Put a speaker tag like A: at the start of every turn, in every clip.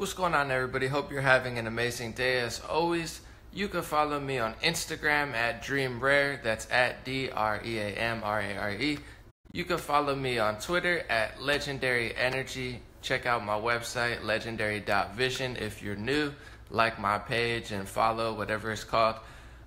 A: What's going on, everybody? Hope you're having an amazing day. As always, you can follow me on Instagram at DreamRare. That's at DREAMRARE. You can follow me on Twitter at Legendary Energy. Check out my website, legendary.vision. If you're new, like my page and follow whatever it's called.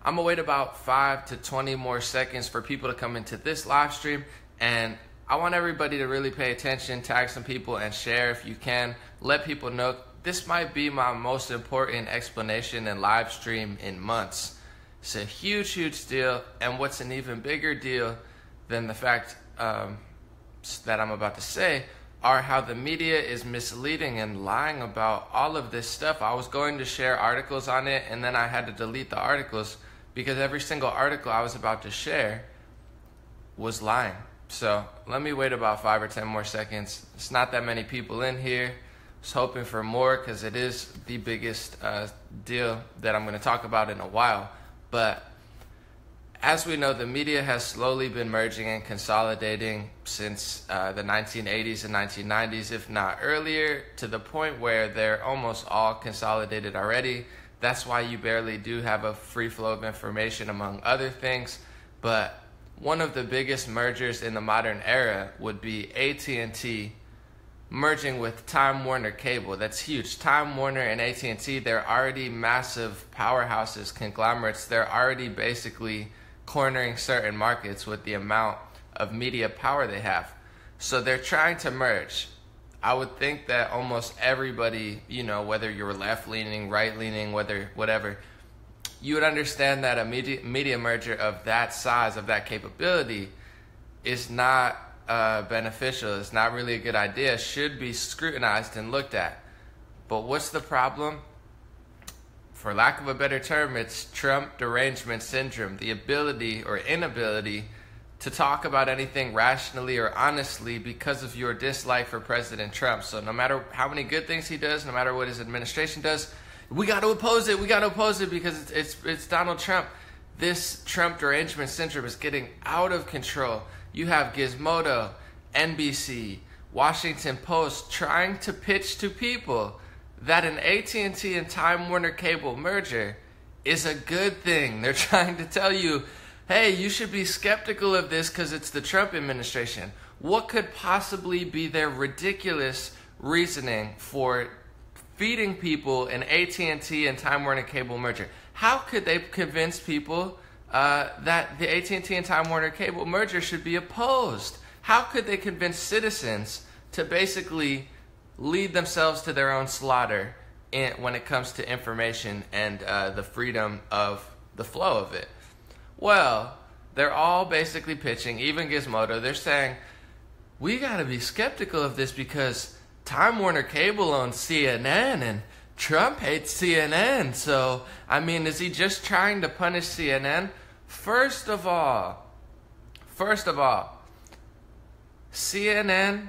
A: I'm gonna wait about 5 to 20 more seconds for people to come into this live stream, and I want everybody to really pay attention, tag some people, and share if you can. Let people know this might be my most important explanation and live stream in months. It's a huge, huge deal, and what's an even bigger deal than the fact that I'm about to say are how the media is misleading and lying about all of this stuff. I was going to share articles on it, and then I had to delete the articles because every single article I was about to share was lying. So let me wait about 5 or 10 more seconds. It's not that many people in here. I was hoping for more because it is the biggest deal that I'm going to talk about in a while. But as we know, the media has slowly been merging and consolidating since the 1980s and 1990s, if not earlier, to the point where they're almost all consolidated already. That's why you barely do have a free flow of information, among other things. But one of the biggest mergers in the modern era would be AT&T merging with Time Warner Cable. That's huge. Time Warner and AT&T, they're already massive powerhouses, conglomerates. They're already basically cornering certain markets with the amount of media power they have. So they're trying to merge. I would think that almost everybody, whether you're left-leaning, right-leaning, whatever, you would understand that a media merger of that size, of that capability, is not beneficial. It's not really a good idea. Should be scrutinized and looked at. But what's the problem? For lack of a better term, it's Trump derangement syndrome. The ability or inability to talk about anything rationally or honestly because of your dislike for President Trump. So no matter how many good things he does, no matter what his administration does, we got to oppose it. We got to oppose it because it's Donald Trump. This Trump derangement syndrome is getting out of control. You have Gizmodo, NBC, Washington Post trying to pitch to people that an AT&T and Time Warner Cable merger is a good thing. They're trying to tell you, hey, you should be skeptical of this because it's the Trump administration. What could possibly be their ridiculous reasoning for feeding people an AT&T and Time Warner Cable merger? How could they convince people that the AT&T and Time Warner Cable merger should be opposed? How could they convince citizens to basically lead themselves to their own slaughter when it comes to information and the freedom of the flow of it? Well, they're all basically pitching, even Gizmodo, they're saying, we got to be skeptical of this because Time Warner Cable owns CNN and Trump hates CNN. So, is he just trying to punish CNN? First of all, CNN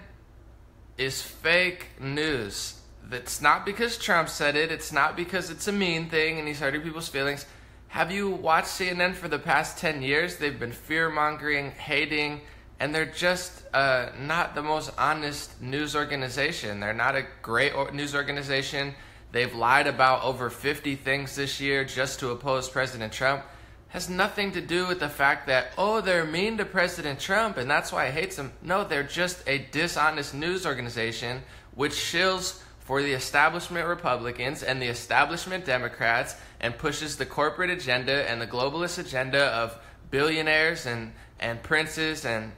A: is fake news. That's not because Trump said it. It's not because it's a mean thing and he's hurting people's feelings. Have you watched CNN for the past 10 years? They've been fear-mongering, hating, and they're just not the most honest news organization. They're not a great news organization. They've lied about over 50 things this year just to oppose President Trump. Has nothing to do with the fact that, they're mean to President Trump and that's why he hates him. No, they're just a dishonest news organization which shills for the establishment Republicans and the establishment Democrats and pushes the corporate agenda and the globalist agenda of billionaires and princes and,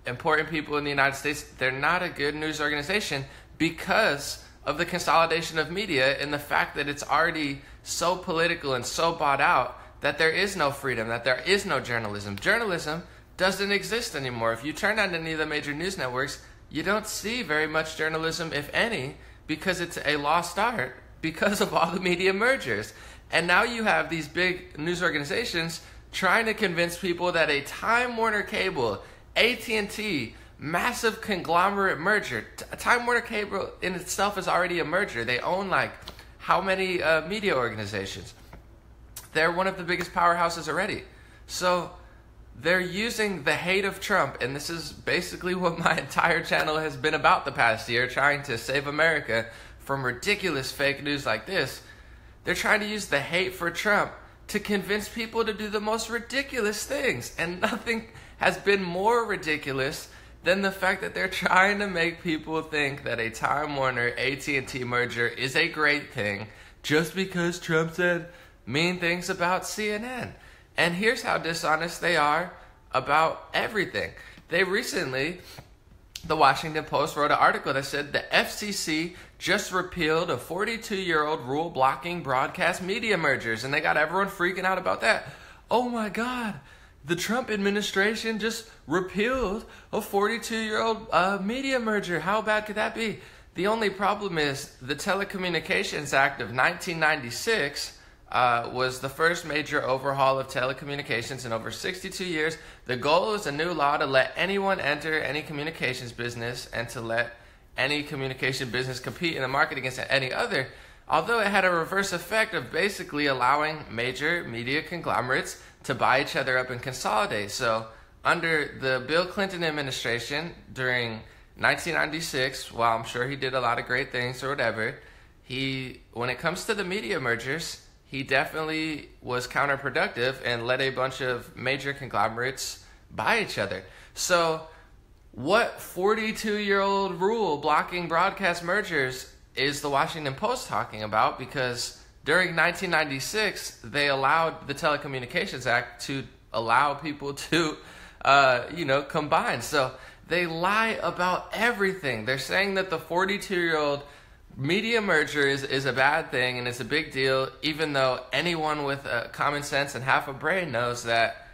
A: important people in the United States. They're not a good news organization because of the consolidation of media and the fact that it's already so political and so bought out that there is no freedom, that there is no journalism. Journalism doesn't exist anymore. If you turn on any of the major news networks, you don't see very much journalism, if any, because it's a lost art because of all the media mergers. And now you have these big news organizations trying to convince people that a Time Warner Cable, AT&T, massive conglomerate merger. Time Warner Cable in itself is already a merger. They own how many media organizations? They're one of the biggest powerhouses already. So they're using the hate of Trump, and this is basically what my entire channel has been about the past year, trying to save America from ridiculous fake news like this. They're trying to use the hate for Trump to convince people to do the most ridiculous things. And nothing has been more ridiculous than the fact that they're trying to make people think that a Time Warner AT&T merger is a great thing just because Trump said mean things about CNN. And here's how dishonest they are about everything. They recently, the Washington Post wrote an article that said the FCC just repealed a 42-year-old rule blocking broadcast media mergers, and they got everyone freaking out about that. Oh my God, the Trump administration just repealed a 42-year-old media merger. How bad could that be? The only problem is the Telecommunications Act of 1996 was the first major overhaul of telecommunications in over 62 years. The goal is a new law to let anyone enter any communications business and to let any communication business compete in the market against any other, although it had a reverse effect of basically allowing major media conglomerates to buy each other up and consolidate. So under the Bill Clinton administration during 1996, while I'm sure he did a lot of great things or whatever, when it comes to the media mergers, he definitely was counterproductive and let a bunch of major conglomerates buy each other. So what 42-year-old rule blocking broadcast mergers is the Washington Post talking about? Because during 1996, they allowed the Telecommunications Act to allow people to, combine. So they lie about everything. They're saying that the 42-year-old media merger is a bad thing and it's a big deal, even though anyone with common sense and half a brain knows that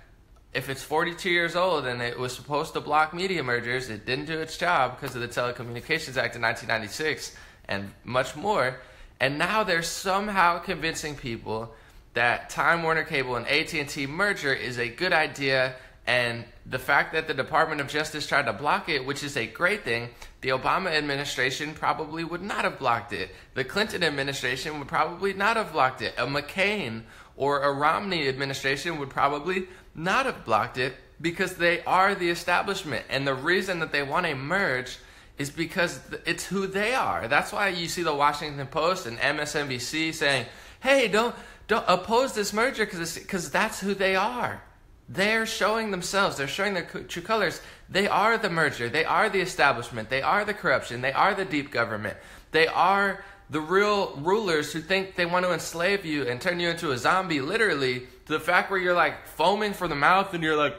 A: if it's 42 years old and it was supposed to block media mergers, it didn't do its job because of the Telecommunications Act of 1996 and much more. And now they're somehow convincing people that Time Warner Cable and AT&T merger is a good idea, and the fact that the Department of Justice tried to block it, which is a great thing, the Obama administration probably would not have blocked it. The Clinton administration would probably not have blocked it. A McCain or a Romney administration would probably not have blocked it because they are the establishment. And the reason that they want to merge is because it's who they are. That's why you see the Washington Post and MSNBC saying, hey, don't oppose this merger because that's who they are. They're showing themselves. They're showing their true colors. They are the merger. They are the establishment. They are the corruption. They are the deep government. They are the real rulers who think they want to enslave you and turn you into a zombie, literally, to the fact where you're like foaming from the mouth and you're like,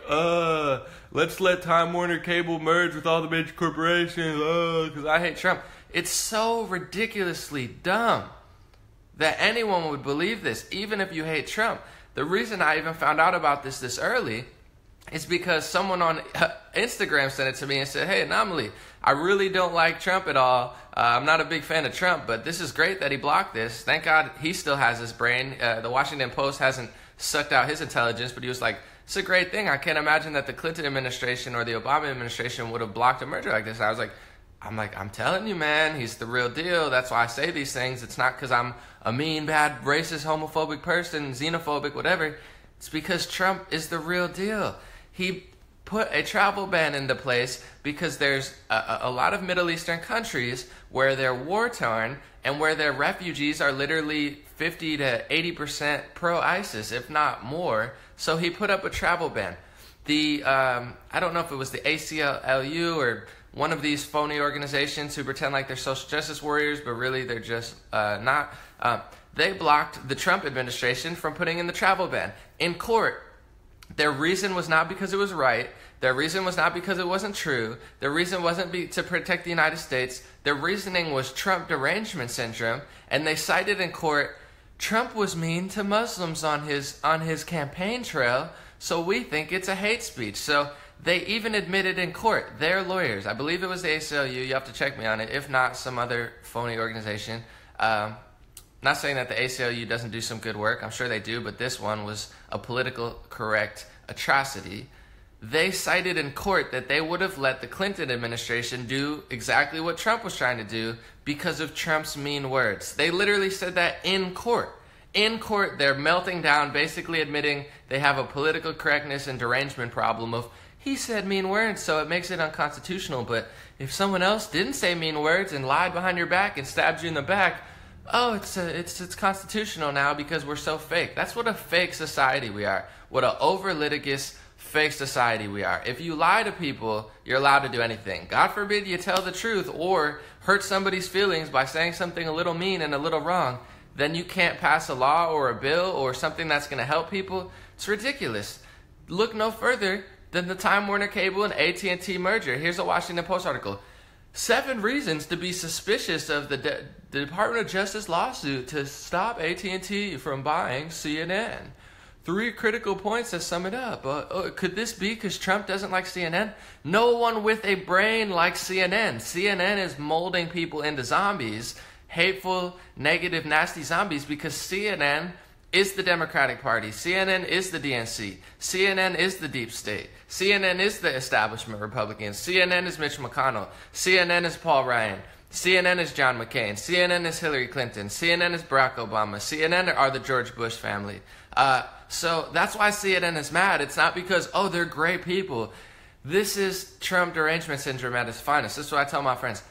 A: let's let Time Warner Cable merge with all the major corporations, because I hate Trump. It's so ridiculously dumb that anyone would believe this, even if you hate Trump. The reason I even found out about this early is because someone on Instagram sent it to me and said, hey, Anomaly, I really don't like Trump at all. I'm not a big fan of Trump, but this is great that he blocked this. Thank God he still has his brain. The Washington Post hasn't sucked out his intelligence, but he was like, it's a great thing. I can't imagine that the Clinton administration or the Obama administration would have blocked a merger like this. And I was like, I'm telling you, man, he's the real deal. That's why I say these things. It's not because I'm a mean, bad, racist, homophobic person, xenophobic, whatever. It's because Trump is the real deal. He put a travel ban into place because there's a lot of Middle Eastern countries where they're war-torn and where their refugees are literally 50 to 80% pro-ISIS, if not more. So he put up a travel ban. I don't know if it was the ACLU or one of these phony organizations who pretend like they're social justice warriors, but really they're just not. They blocked the Trump administration from putting in the travel ban. In court, their reason was not because it was right. Their reason was not because it wasn't true. Their reason wasn't to protect the United States. Their reasoning was Trump derangement syndrome. And they cited in court, Trump was mean to Muslims on his campaign trail, so we think it's a hate speech. So they even admitted in court, their lawyers, I believe it was the ACLU, you have to check me on it, if not some other phony organization. Not saying that the ACLU doesn't do some good work, I'm sure they do, but this one was a political correct atrocity. They cited in court that they would have let the Clinton administration do exactly what Trump was trying to do because of Trump's mean words. They literally said that in court. In court, they're melting down, basically admitting they have a political correctness and derangement problem of, he said mean words, so it makes it unconstitutional. But if someone else didn't say mean words and lied behind your back and stabbed you in the back, oh, it's constitutional now because we're so fake. That's what a fake society we are. What an over-litigious fake society we are. If you lie to people, you're allowed to do anything. God forbid you tell the truth or hurt somebody's feelings by saying something a little mean and a little wrong, then you can't pass a law or a bill or something that's going to help people. It's ridiculous. Look no further than the Time Warner Cable and AT&T merger. Here's a Washington Post article. 7 reasons to be suspicious of the Department of Justice lawsuit to stop AT&T from buying CNN. 3 critical points that sum it up. Could this be because Trump doesn't like CNN? No one with a brain likes CNN. CNN is molding people into zombies, hateful, negative, nasty zombies, because CNN is the Democratic Party. CNN is the DNC. CNN is the deep state. CNN is the establishment Republicans. CNN is Mitch McConnell. CNN is Paul Ryan. CNN is John McCain. CNN is Hillary Clinton. CNN is Barack Obama. CNN are the George Bush family. So that's why CNN is mad. It's not because, oh, they're great people. This is Trump derangement syndrome at its finest. This is what I tell my friends.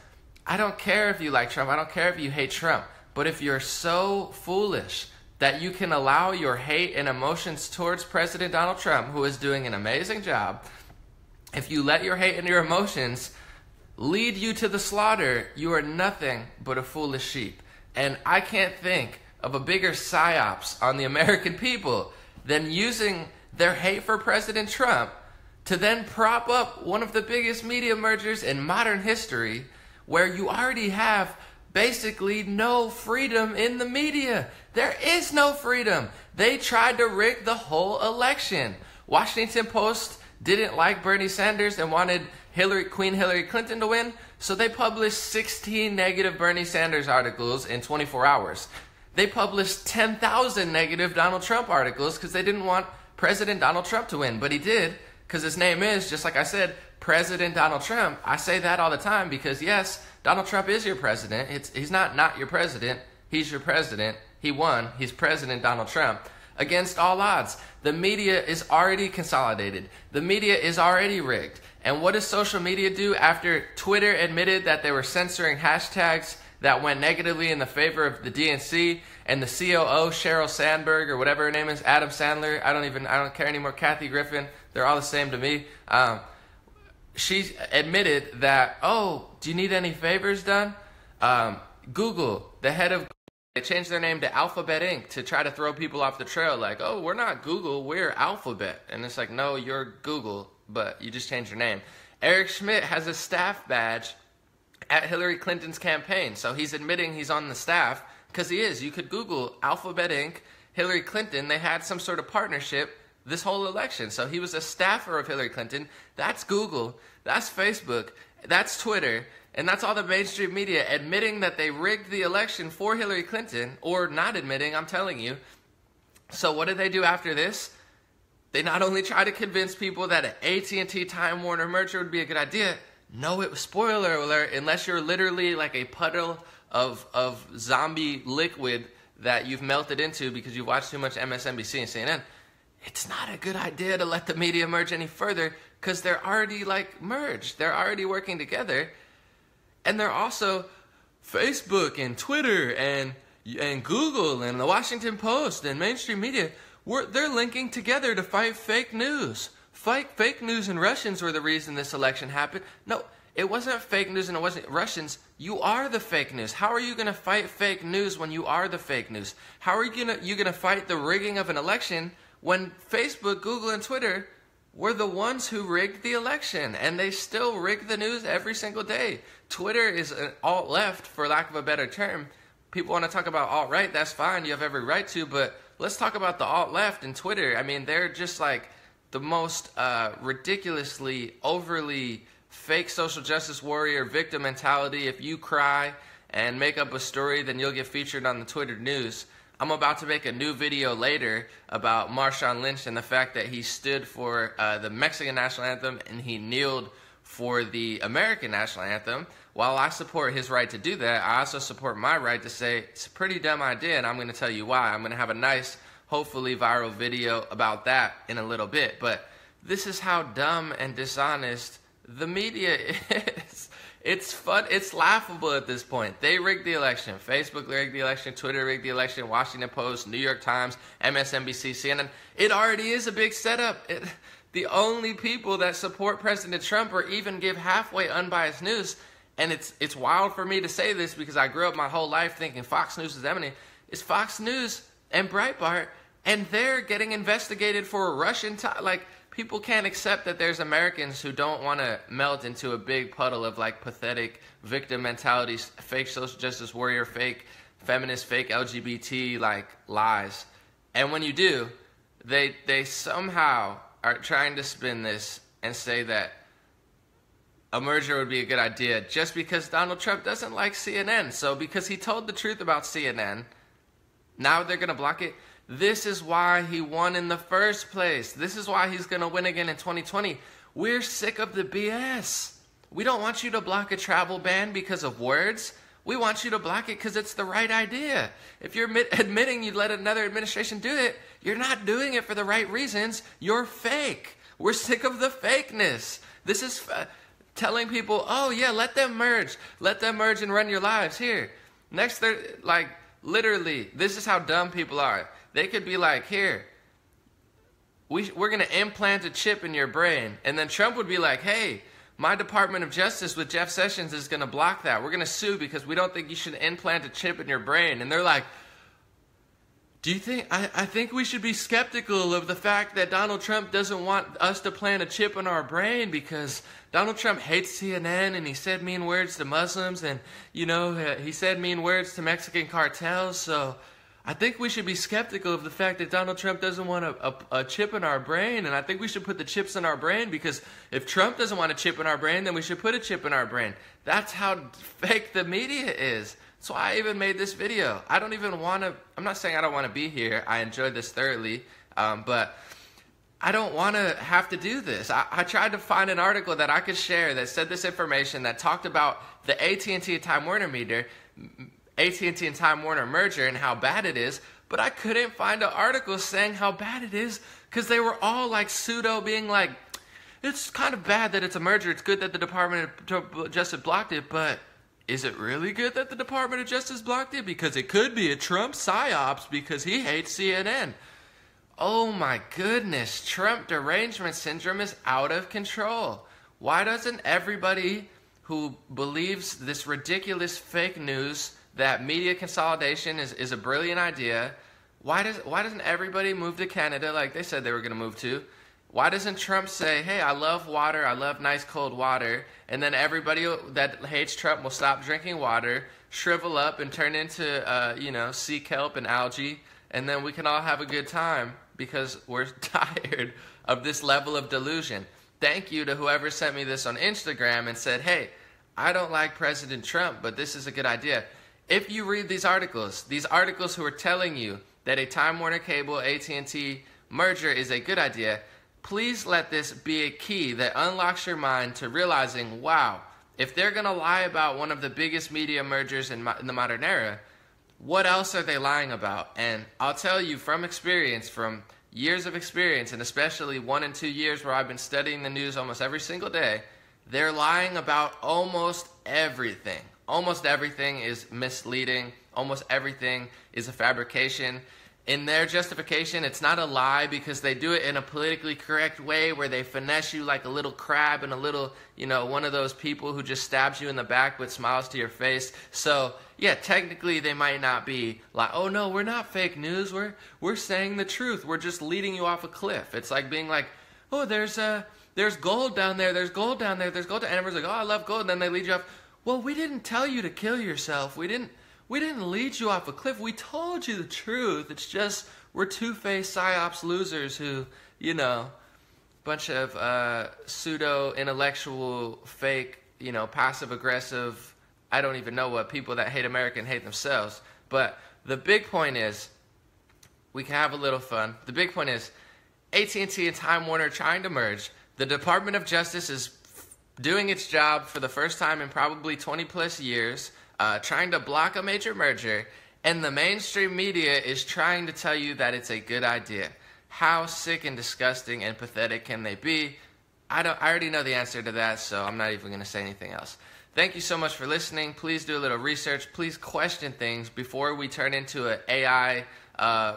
A: I don't care if you like Trump. I don't care if you hate Trump. But if you're so foolish that you can allow your hate and emotions towards President Donald Trump, who is doing an amazing job, if you let your hate and your emotions lead you to the slaughter, you are nothing but a foolish sheep. And I can't think of a bigger psyops on the American people than using their hate for President Trump to then prop up one of the biggest media mergers in modern history, where you already have basically no freedom in the media. There is no freedom. They tried to rig the whole election. Washington Post didn't like Bernie Sanders and wanted Queen Hillary Clinton to win, so they published 16 negative Bernie Sanders articles in 24 hours. They published 10,000 negative Donald Trump articles because they didn't want President Donald Trump to win. But he did, because his name is, just like I said, President Donald Trump. I say that all the time because, yes, Donald Trump is your president. He's not your president. He's your president. He won. He's President Donald Trump. Against all odds. The media is already consolidated. The media is already rigged. And what does social media do after Twitter admitted that they were censoring hashtags that went negatively in the favor of the DNC and the COO, Sheryl Sandberg, or whatever her name is, Adam Sandler, I don't care anymore, Kathy Griffin, they're all the same to me. She admitted that, oh, do you need any favors done? Google, the head of Google, they changed their name to Alphabet Inc. to try to throw people off the trail, like, oh, we're not Google, we're Alphabet. And it's like, no, you're Google, but you just changed your name. Eric Schmidt has a staff badge at Hillary Clinton's campaign. So he's admitting he's on the staff because he is. You could Google Alphabet Inc., Hillary Clinton. They had some sort of partnership this whole election. So he was a staffer of Hillary Clinton. That's Google. That's Facebook. That's Twitter. And that's all the mainstream media admitting that they rigged the election for Hillary Clinton, or not admitting, I'm telling you. So what did they do after this? They not only try to convince people that an AT&T Time Warner merger would be a good idea. No, it was, spoiler alert, unless you're literally like a puddle of zombie liquid that you've melted into because you've watched too much MSNBC and CNN, it's not a good idea to let the media merge any further because they're already like merged. They're already working together. And they're also Facebook and Twitter and Google and the Washington Post and mainstream media, they're linking together to fight fake news. Fake news and Russians were the reason this election happened. No, it wasn't fake news and it wasn't Russians. You are the fake news. How are you going to fight fake news when you are the fake news? How are you going to fight the rigging of an election when Facebook, Google, and Twitter were the ones who rigged the election, and they still rig the news every single day? Twitter is an alt-left, for lack of a better term. People want to talk about alt-right, that's fine, you have every right to, but let's talk about the alt-left and Twitter. I mean, they're just like the most ridiculously, overly fake social justice warrior victim mentality. If you cry and make up a story, then you'll get featured on the Twitter news. I'm about to make a new video later about Marshawn Lynch and the fact that he stood for the Mexican national anthem and he kneeled for the American national anthem. While I support his right to do that, I also support my right to say it's a pretty dumb idea, and I'm going to tell you why. I'm going to have a nice, hopefully viral video about that in a little bit. But this is how dumb and dishonest the media is. It's fun. It's laughable at this point. They rigged the election. Facebook rigged the election. Twitter rigged the election. Washington Post, New York Times, MSNBC, CNN. It already is a big setup. The only people that support President Trump or even give halfway unbiased news, and it's wild for me to say this because I grew up my whole life thinking Fox News is enemy, is Fox News and Breitbart, and they're getting investigated for a Russian people can't accept that there's Americans who don't want to melt into a big puddle of like pathetic victim mentalities, fake social justice warrior, fake feminist, fake LGBT like lies. And when you do, they somehow are trying to spin this and say that a merger would be a good idea just because Donald Trump doesn't like CNN. So because he told the truth about CNN, now they're going to block it. This is why he won in the first place. This is why he's going to win again in 2020. We're sick of the BS. We don't want you to block a travel ban because of words. We want you to block it because it's the right idea. If you're admitting you let another administration do it, you're not doing it for the right reasons. You're fake. We're sick of the fakeness. This is telling people, oh yeah, let them merge. Let them merge and run your lives. Here. Next, they're like, literally, this is how dumb people are. They could be like, here, we're going to implant a chip in your brain. And then Trump would be like, hey, my Department of Justice with Jeff Sessions is going to block that. We're going to sue because we don't think you should implant a chip in your brain. And they're like, do you think, I think we should be skeptical of the fact that Donald Trump doesn't want us to plant a chip in our brain because Donald Trump hates CNN and he said mean words to Muslims and, he said mean words to Mexican cartels. So I think we should be skeptical of the fact that Donald Trump doesn't want a chip in our brain, and I think we should put the chips in our brain because if Trump doesn't want a chip in our brain, then we should put a chip in our brain. That's how fake the media is. So I even made this video. I don't even want to, I'm not saying I don't want to be here. I enjoyed this thoroughly, but I don't want to have to do this. I tried to find an article that I could share that said this information that talked about the AT&T Time Warner meter, AT&T and Time Warner merger and how bad it is, but I couldn't find an article saying how bad it is because they were all like pseudo being like, it's kind of bad that it's a merger. It's good that the Department of Justice blocked it, but is it really good that the Department of Justice blocked it? Because it could be a Trump psyops because he hates CNN. Oh my goodness, Trump derangement syndrome is out of control. Why doesn't everybody who believes this ridiculous fake news that media consolidation is a brilliant idea, why doesn't everybody move to Canada like they said they were going to move to? Why doesn't Trump say, hey, I love water, I love nice cold water, and then everybody that hates Trump will stop drinking water, shrivel up and turn into, sea kelp and algae, and then we can all have a good time because we're tired of this level of delusion. Thank you to whoever sent me this on Instagram and said, hey, I don't like President Trump, but this is a good idea. If you read these articles who are telling you that a Time Warner Cable AT&T merger is a good idea, please let this be a key that unlocks your mind to realizing, wow, if they're going to lie about one of the biggest media mergers in the modern era, what else are they lying about? And I'll tell you from experience, from years of experience, and especially 1 and 2 years where I've been studying the news almost every single day, they're lying about almost everything. Almost everything is misleading. Almost everything is a fabrication. In their justification, it's not a lie because they do it in a politically correct way where they finesse you like a little crab and a little, one of those people who just stabs you in the back but smiles to your face. So, yeah, technically they might not be like, oh no, we're not fake news. We're saying the truth. We're just leading you off a cliff. It's like being like, oh, there's gold down there. There's gold down there. There's gold. And everyone's like, oh, I love gold. And then they lead you off. Well, we didn't tell you to kill yourself. We didn't lead you off a cliff. We told you the truth. It's just we're two-faced psyops losers who, bunch of pseudo-intellectual, fake, passive-aggressive, I don't even know what, people that hate America and hate themselves. But the big point is, we can have a little fun. The big point is, AT&T and Time Warner trying to merge. The Department of Justice is doing its job for the first time in probably 20 plus years, trying to block a major merger, and the mainstream media is trying to tell you that it's a good idea. how sick and disgusting and pathetic can they be? I already know the answer to that, so I'm not even going to say anything else. Thank you so much for listening. Please do a little research. Please question things before we turn into an AI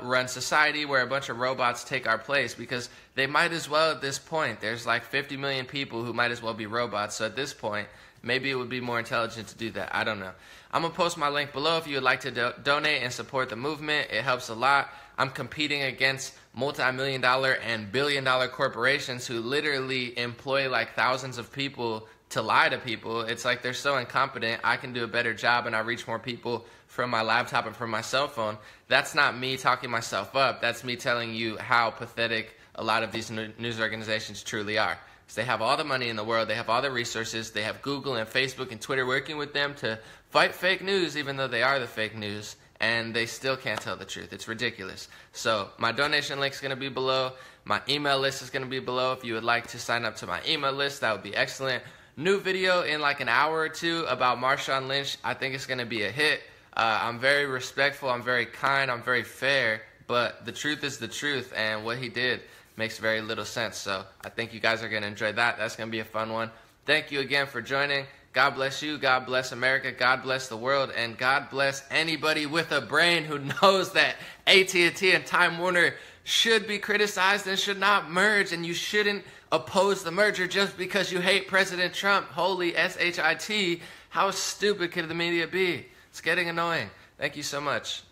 A: run society where a bunch of robots take our place, because they might as well at this point. There's like 50 million people who might as well be robots. So at this point, maybe it would be more intelligent to do that. I don't know. I'm going to post my link below if you would like to donate and support the movement. It helps a lot. I'm competing against multi-million-dollar and billion-dollar corporations who literally employ like thousands of people to lie to people. It's like they're so incompetent. I can do a better job and I reach more people from my laptop and from my cell phone. That's not me talking myself up. That's me telling you how pathetic a lot of these news organizations truly are. Because they have all the money in the world. They have all the resources. They have Google and Facebook and Twitter working with them to fight fake news, even though they are the fake news. And they still can't tell the truth. It's ridiculous. So my donation link is going to be below. My email list is going to be below. If you would like to sign up to my email list, that would be excellent. New video in like an hour or two about Marshawn Lynch. I think it's going to be a hit. I'm very respectful. I'm very kind. I'm very fair. But the truth is the truth. And what he did makes very little sense. So I think you guys are going to enjoy that. That's going to be a fun one. Thank you again for joining. God bless you, God bless America, God bless the world, and God bless anybody with a brain who knows that AT&T and Time Warner should be criticized and should not merge, and you shouldn't oppose the merger just because you hate President Trump. Holy shit, how stupid could the media be? It's getting annoying. Thank you so much.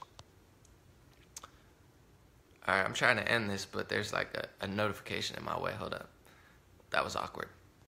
A: Alright, I'm trying to end this, but there's like a notification in my way. Hold up. That was awkward.